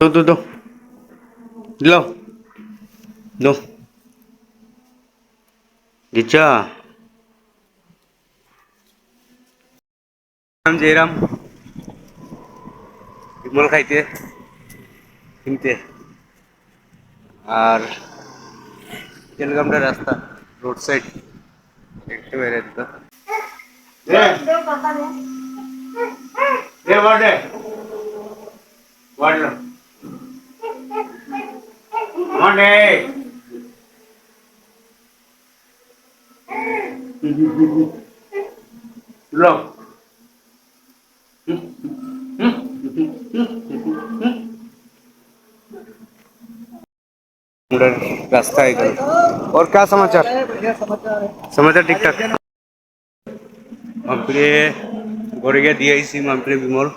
दो लो दो दिच्छा हम जयराम বিমল খাইতে কিনতে আর তেলগামটা রাস্তা রোড সাইড একটু বেড়ে দিত रास्ता है और क्या समाचार समाचार ठीक ठाक মামপুরে ঘরে গিয়ে দিয়ে আইসি মামপুরে বিমল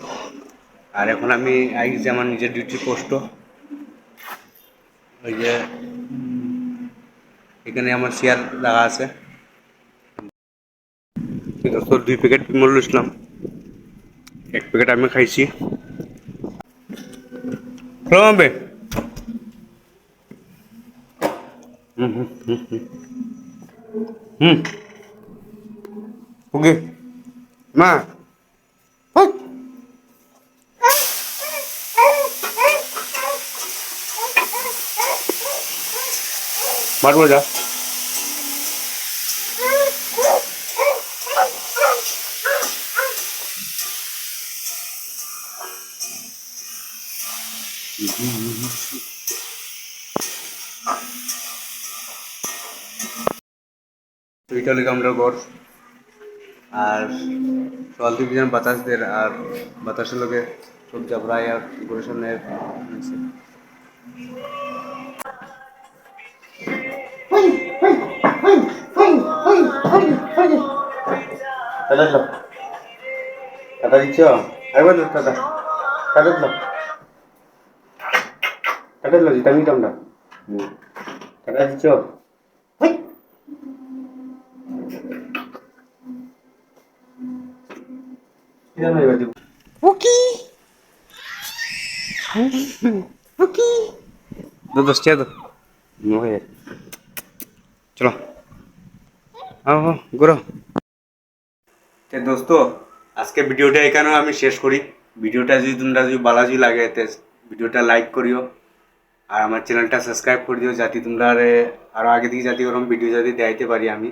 আর এখন আমি আইছি আমার নিজের ডিউটি পোস্ট ওই যে এখানে আমার শেয়ার লাগা আছে তোর 2 প্যাকেট বিমল লইছিলাম 1 প্যাকেট আমি খাইছি প্রবে হুম হুম হুম হুম ওকে মা মারবো যা এটা লিখে আমরা ঘর আর সকাল থেকে যেন বাতাস দের আর বাতাসের লোকে সব জাবরাই আর গুলশনের কাটা দিচ্ছ একবার কাটা কাটা দিল কাটা দিল যেটা আমি দামটা কাটা দিচ্ছ ওকি ওকি दो 10 दो चलो आओ गुरु তো দোস্ত আজকে ভিডিওটা এখানে আমি শেষ করি ভিডিওটা যদি তোমরা যদি ভালো লাগে তে ভিডিওটা লাইক করিও আর আমার চ্যানেলটা সাবস্ক্রাইব করে দিও যাতে তোমরা আরো আগে থেকে যাতে ওরকম ভিডিও যাতে দেখাইতে পারি আমি